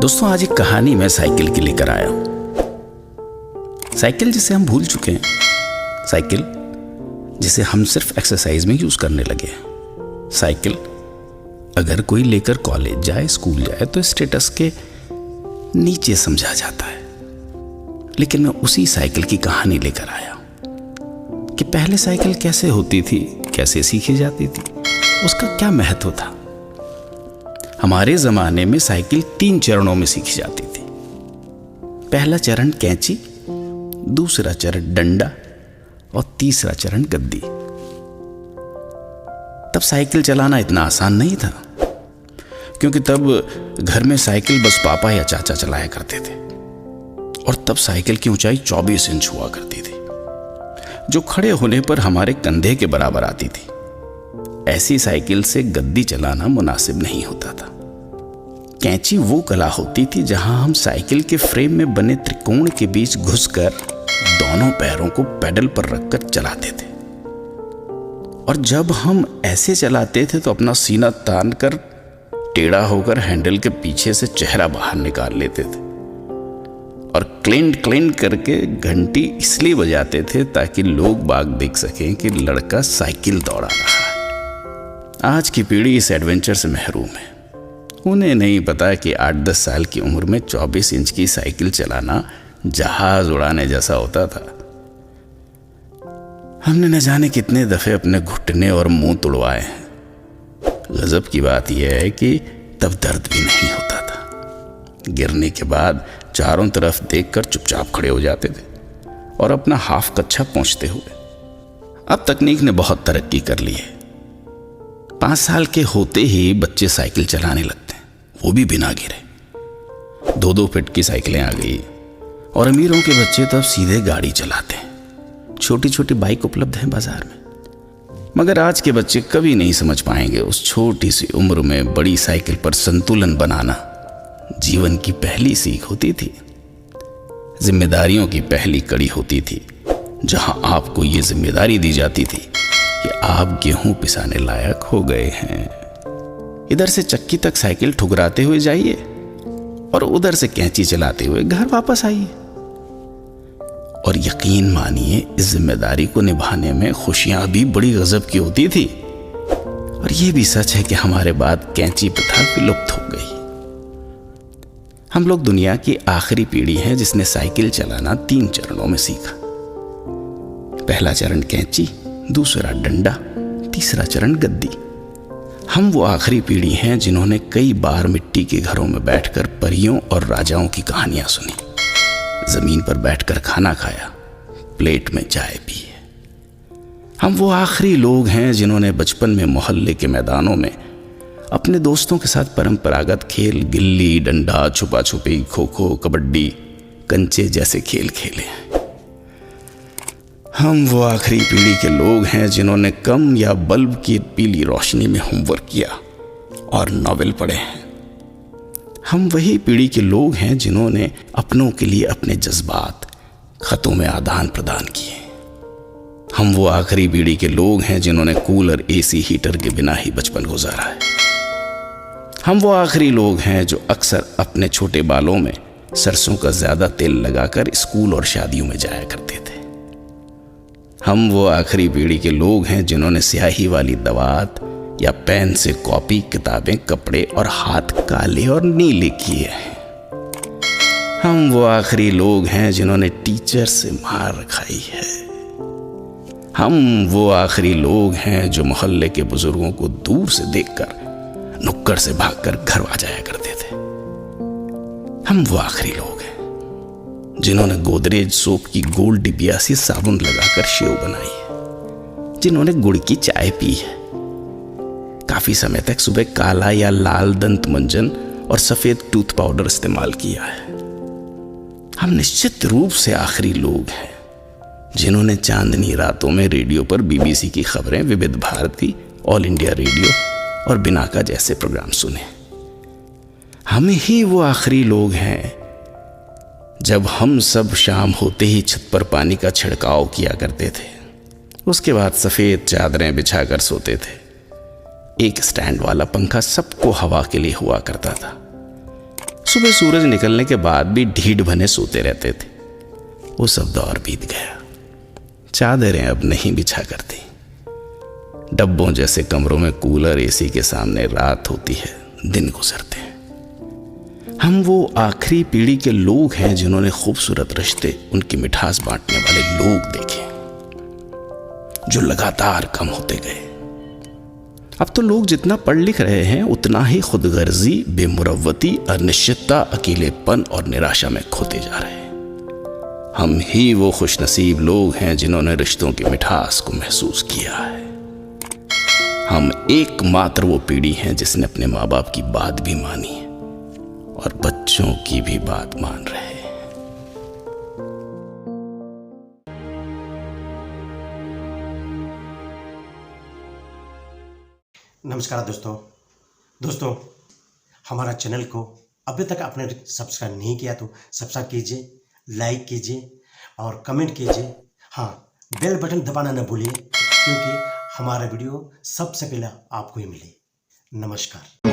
दोस्तों, आज एक कहानी मैं साइकिल की लेकर आया हूं। साइकिल जिसे हम भूल चुके हैं, साइकिल जिसे हम सिर्फ एक्सरसाइज में यूज करने लगे हैं। साइकिल अगर कोई लेकर कॉलेज जाए, स्कूल जाए तो स्टेटस के नीचे समझा जाता है। लेकिन मैं उसी साइकिल की कहानी लेकर आया हूं कि पहले साइकिल कैसे होती थी, कैसे सीखी जाती थी, उसका क्या महत्व था। हमारे जमाने में साइकिल 3 चरणों में सीखी जाती थी। पहला चरण कैंची, दूसरा चरण डंडा और तीसरा चरण गद्दी। तब साइकिल चलाना इतना आसान नहीं था, क्योंकि तब घर में साइकिल बस पापा या चाचा चलाया करते थे। और तब साइकिल की ऊंचाई 24 इंच हुआ करती थी, जो खड़े होने पर हमारे कंधे के बराबर आती थी। ऐसी साइकिल से गद्दी चलाना मुनासिब नहीं होता था। कैंची वो कला होती थी जहां हम साइकिल के फ्रेम में बने त्रिकोण के बीच घुसकर दोनों पैरों को पेडल पर रखकर चलाते थे। और जब हम ऐसे चलाते थे तो अपना सीना तान कर टेढ़ा होकर हैंडल के पीछे से चेहरा बाहर निकाल लेते थे और क्लिंट क्लिंट करके घंटी इसलिए बजाते थे ताकि लोग बाग देख सकें कि लड़का साइकिल दौड़ा रहा है। आज की पीढ़ी इस एडवेंचर से महरूम है। उन्हें नहीं पता कि 8-10 साल की उम्र में 24 इंच की साइकिल चलाना जहाज उड़ाने जैसा होता था। हमने न जाने कितने दफे अपने घुटने और मुंह तुड़वाए हैं। गजब की बात यह है कि तब दर्द भी नहीं होता था। गिरने के बाद चारों तरफ देखकर चुपचाप खड़े हो जाते थे और अपना हाफ कच्छा पहुंचते हुए। अब तकनीक ने बहुत तरक्की कर ली है। 5 साल के होते ही बच्चे साइकिल चलाने लगते हैं, वो भी बिना गिरे। 2-2 फीट की साइकिलें आ गई और अमीरों के बच्चे तो अब सीधे गाड़ी चलाते हैं। छोटी छोटी बाइक उपलब्ध हैं बाजार में। मगर आज के बच्चे कभी नहीं समझ पाएंगे उस छोटी सी उम्र में बड़ी साइकिल पर संतुलन बनाना जीवन की पहली सीख होती थी। जिम्मेदारियों की पहली कड़ी होती थी, जहां आपको ये जिम्मेदारी दी जाती थी कि आप गेहूं पिसाने लायक हो गए हैं। इधर से चक्की तक साइकिल ठुकराते हुए जाइए और उधर से कैंची चलाते हुए घर वापस आइए। और यकीन मानिए, इस जिम्मेदारी को निभाने में खुशियां भी बड़ी गजब की होती थी। और यह भी सच है कि हमारे बाद कैंची प्रथा विलुप्त हो गई। हम लोग दुनिया की आखिरी पीढ़ी हैं जिसने साइकिल चलाना 3 चरणों में सीखा। पहला चरण कैंची, दूसरा डंडा, तीसरा चरण गद्दी। हम वो आखिरी पीढ़ी हैं जिन्होंने कई बार मिट्टी के घरों में बैठकर परियों और राजाओं की कहानियां सुनी, जमीन पर बैठकर खाना खाया, प्लेट में चाय पी है। हम वो आखिरी लोग हैं जिन्होंने बचपन में मोहल्ले के मैदानों में अपने दोस्तों के साथ परंपरागत खेल गिल्ली डंडा, छुपा छुपी, खो खो, कबड्डी, कंचे जैसे खेल खेले हैं। हम वो आखिरी पीढ़ी के लोग हैं जिन्होंने कम या बल्ब की पीली रोशनी में होमवर्क किया और नॉवेल पढ़े हैं। हम वही पीढ़ी के लोग हैं जिन्होंने अपनों के लिए अपने जज्बात खतों में आदान प्रदान किए। हम वो आखिरी पीढ़ी के लोग हैं जिन्होंने कूलर, एसी, हीटर के बिना ही बचपन गुजारा है। हम वो आखिरी लोग हैं जो अक्सर अपने छोटे बालों में सरसों का ज्यादा तेल लगाकर स्कूल और शादियों में जाया करते थे। हम वो आखिरी पीढ़ी के लोग हैं जिन्होंने स्याही वाली दवात या पेन से कॉपी, किताबें, कपड़े और हाथ काले और नीले किए हैं। हम वो आखिरी लोग हैं जिन्होंने टीचर से मार खाई है। हम वो आखिरी लोग हैं जो मोहल्ले के बुजुर्गों को दूर से देखकर नुक्कड़ से भागकर घर आ जाया करते थे। हम वो आखिरी लोग हैं जिन्होंने गोदरेज सोप की गोल डिबिया से साबुन लगाकर शेव बनाई है, जिन्होंने गुड़ की चाय पी है, काफी समय तक सुबह काला या लाल दंत मंजन और सफेद टूथ पाउडर इस्तेमाल किया है। हम निश्चित रूप से आखिरी लोग हैं जिन्होंने चांदनी रातों में रेडियो पर बीबीसी की खबरें, विविध भारती, ऑल इंडिया रेडियो और बिनाका जैसे प्रोग्राम सुने। हम ही वो आखिरी लोग हैं जब हम सब शाम होते ही छत पर पानी का छिड़काव किया करते थे। उसके बाद सफेद चादरें बिछाकर सोते थे। एक स्टैंड वाला पंखा सबको हवा के लिए हुआ करता था। सुबह सूरज निकलने के बाद भी ढीठ बने सोते रहते थे। वो सब दौर बीत गया। चादरें अब नहीं बिछा करती। डब्बों जैसे कमरों में कूलर एसी के सामने रात होती है, दिन गुजरते हैं। हम वो आखिरी पीढ़ी के लोग हैं जिन्होंने खूबसूरत रिश्ते, उनकी मिठास बांटने वाले लोग देखे, जो लगातार कम होते गए। अब तो लोग जितना पढ़ लिख रहे हैं उतना ही खुदगर्जी, बेमुरव्वती, अनिश्चितता, अकेलेपन और निराशा में खोते जा रहे हैं। हम ही वो खुशनसीब लोग हैं जिन्होंने रिश्तों की मिठास को महसूस किया है। हम एकमात्र वो पीढ़ी हैं जिसने अपने माँ बाप की बात भी मानी है और बच्चों की भी बात मान रहे हैं। नमस्कार दोस्तों, हमारा चैनल को अभी तक आपने सब्सक्राइब नहीं किया तो सब्सक्राइब कीजिए, लाइक कीजिए और कमेंट कीजिए। हाँ, बेल बटन दबाना न भूलिए क्योंकि हमारा वीडियो सबसे पहले आपको ही मिले। नमस्कार।